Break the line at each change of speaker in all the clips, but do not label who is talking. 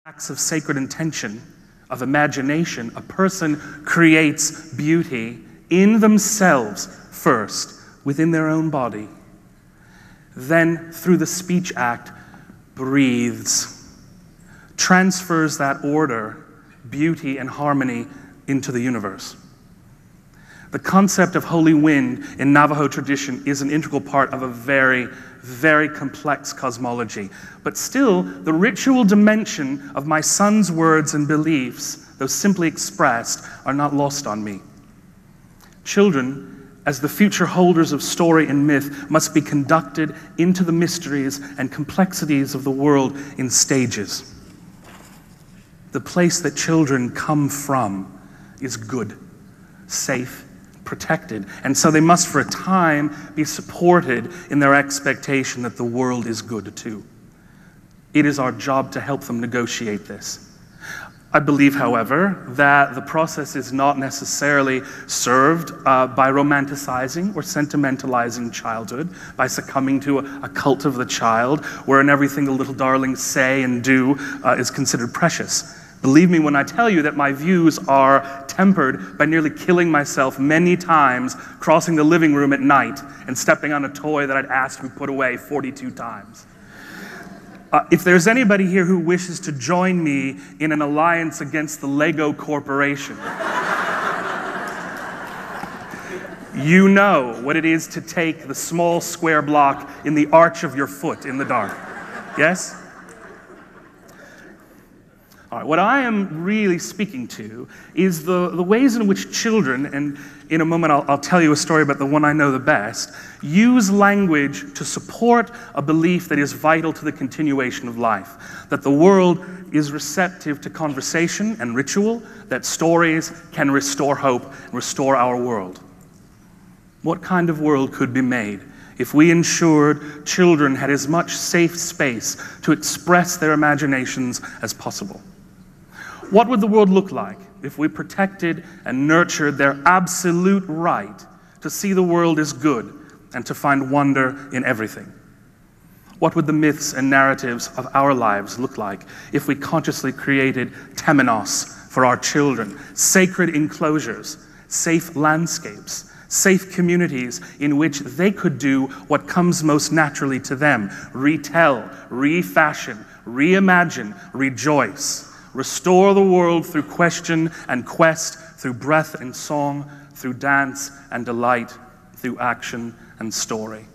acts of sacred intention, of imagination, a person creates beauty in themselves first, within their own body. Then, through the speech act, breathes, transfers that order, beauty, and harmony into the universe. The concept of holy wind in Navajo tradition is an integral part of a very, very complex cosmology. But still, the ritual dimension of my son's words and beliefs, though simply expressed, are not lost on me. Children, as the future holders of story and myth, must be conducted into the mysteries and complexities of the world in stages. The place that children come from is good, safe, protected, and so they must for a time be supported in their expectation that the world is good too. It is our job to help them negotiate this. I believe, however, that the process is not necessarily served by romanticizing or sentimentalizing childhood, by succumbing to a cult of the child, wherein everything the little darlings say and do is considered precious. Believe me when I tell you that my views are tempered by nearly killing myself many times crossing the living room at night and stepping on a toy that I'd asked to be put away 42 times. If there's anybody here who wishes to join me in an alliance against the Lego Corporation, you know what it is to take the small square block in the arch of your foot in the dark. Yes? All right, what I am really speaking to is the ways in which children, and in a moment I'll tell you a story about the one I know the best, use language to support a belief that is vital to the continuation of life, that the world is receptive to conversation and ritual, that stories can restore hope and restore our world. What kind of world could be made if we ensured children had as much safe space to express their imaginations as possible? What would the world look like if we protected and nurtured their absolute right to see the world as good and to find wonder in everything? What would the myths and narratives of our lives look like if we consciously created temenos for our children, sacred enclosures, safe landscapes, safe communities in which they could do what comes most naturally to them: retell, refashion, reimagine, rejoice. Restore the world through question and quest, through breath and song, through dance and delight, through action and story.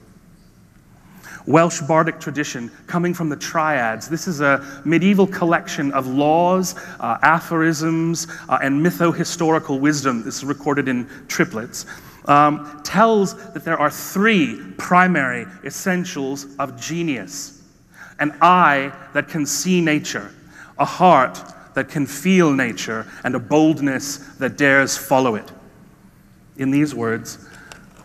Welsh bardic tradition, coming from the triads. This is a medieval collection of laws, aphorisms, and mytho-historical wisdom. This is recorded in triplets. Tells that there are three primary essentials of genius: an eye that can see nature, a heart that can feel nature, and a boldness that dares follow it. In these words,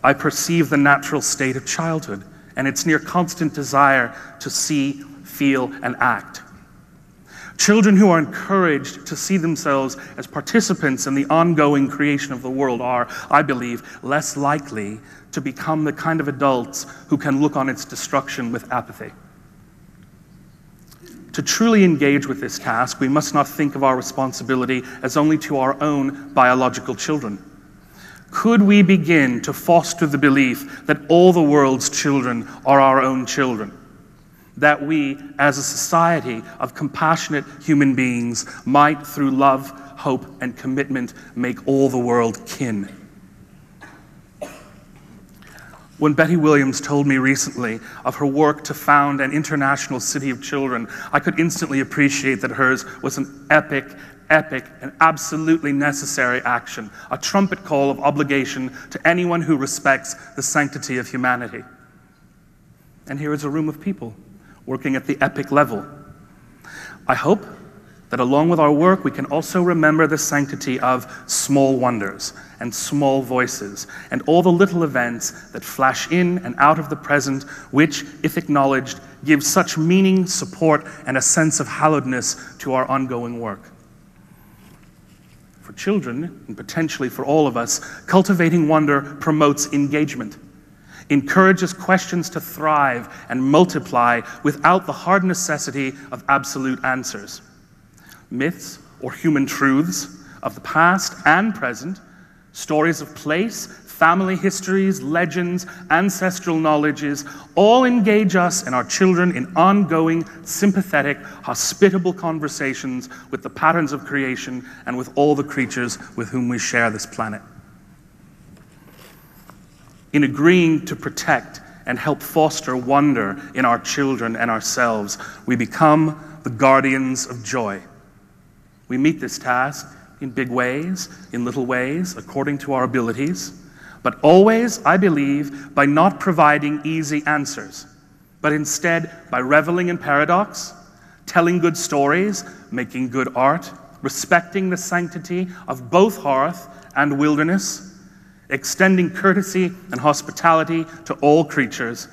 I perceive the natural state of childhood and its near constant desire to see, feel, and act. Children who are encouraged to see themselves as participants in the ongoing creation of the world are, I believe, less likely to become the kind of adults who can look on its destruction with apathy. To truly engage with this task, we must not think of our responsibility as only to our own biological children. Could we begin to foster the belief that all the world's children are our own children? That we, as a society of compassionate human beings, might, through love, hope, and commitment, make all the world kin. When Betty Williams told me recently of her work to found an international city of children, I could instantly appreciate that hers was an epic, and absolutely necessary action, a trumpet call of obligation to anyone who respects the sanctity of humanity. And here is a room of people working at the epic level. I hope that along with our work, we can also remember the sanctity of small wonders and small voices and all the little events that flash in and out of the present, which, if acknowledged, give such meaning, support, and a sense of hallowedness to our ongoing work. For children, and potentially for all of us, cultivating wonder promotes engagement, encourages questions to thrive and multiply without the hard necessity of absolute answers. myths or human truths of the past and present, stories of place, family histories, legends, ancestral knowledges, all engage us and our children in ongoing, sympathetic, hospitable conversations with the patterns of creation and with all the creatures with whom we share this planet. In agreeing to protect and help foster wonder in our children and ourselves, we become the guardians of joy. We meet this task in big ways, in little ways, according to our abilities, but always, I believe, by not providing easy answers, but instead by reveling in paradox, telling good stories, making good art, respecting the sanctity of both hearth and wilderness, extending courtesy and hospitality to all creatures,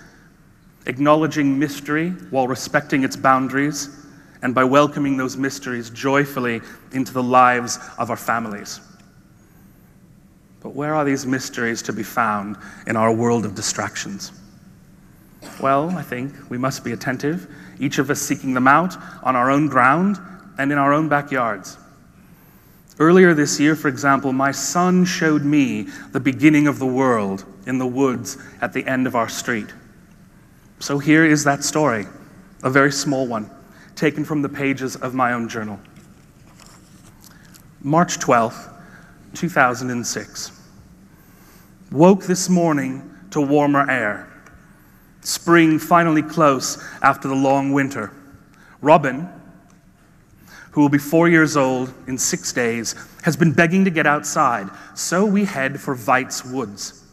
acknowledging mystery while respecting its boundaries, and by welcoming those mysteries joyfully into the lives of our families. But where are these mysteries to be found in our world of distractions? Well, I think we must be attentive, each of us seeking them out on our own ground and in our own backyards. Earlier this year, for example, my son showed me the beginning of the world in the woods at the end of our street. So here is that story, a very small one, taken from the pages of my own journal. March 12th, 2006. Woke this morning to warmer air. Spring finally close after the long winter. Robin, who will be 4 years old in 6 days, has been begging to get outside, so we head for Veit's Woods.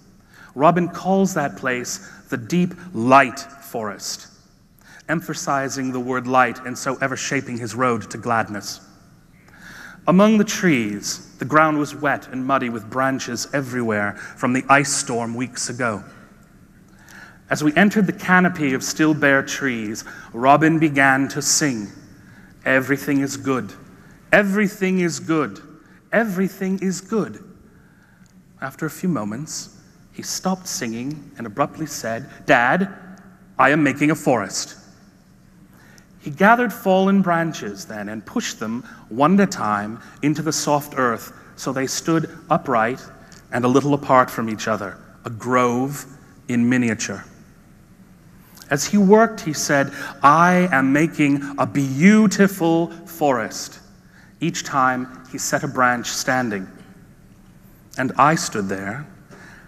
Robin calls that place the deep light forest, emphasizing the word light and so ever shaping his road to gladness. Among the trees, the ground was wet and muddy with branches everywhere from the ice storm weeks ago. As we entered the canopy of still bare trees, Robin began to sing, "Everything is good, everything is good, everything is good." After a few moments, he stopped singing and abruptly said, "Dad, I am making a forest." He gathered fallen branches then and pushed them one at a time into the soft earth so they stood upright and a little apart from each other, a grove in miniature. As he worked, he said, "I am making a beautiful forest." Each time he set a branch standing. And I stood there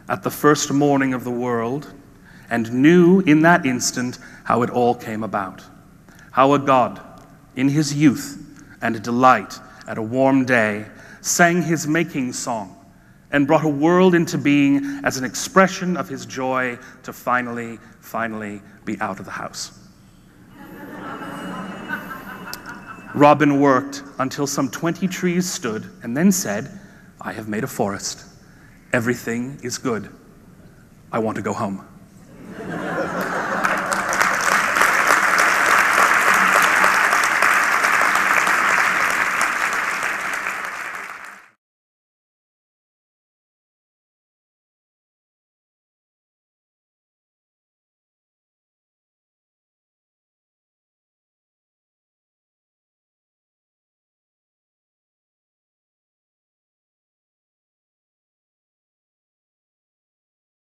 at the first morning of the world and knew in that instant how it all came about. How a God, in his youth and delight at a warm day, sang his making song and brought a world into being as an expression of his joy to finally be out of the house. Robin worked until some 20 trees stood and then said, "I have made a forest. Everything is good. I want to go home."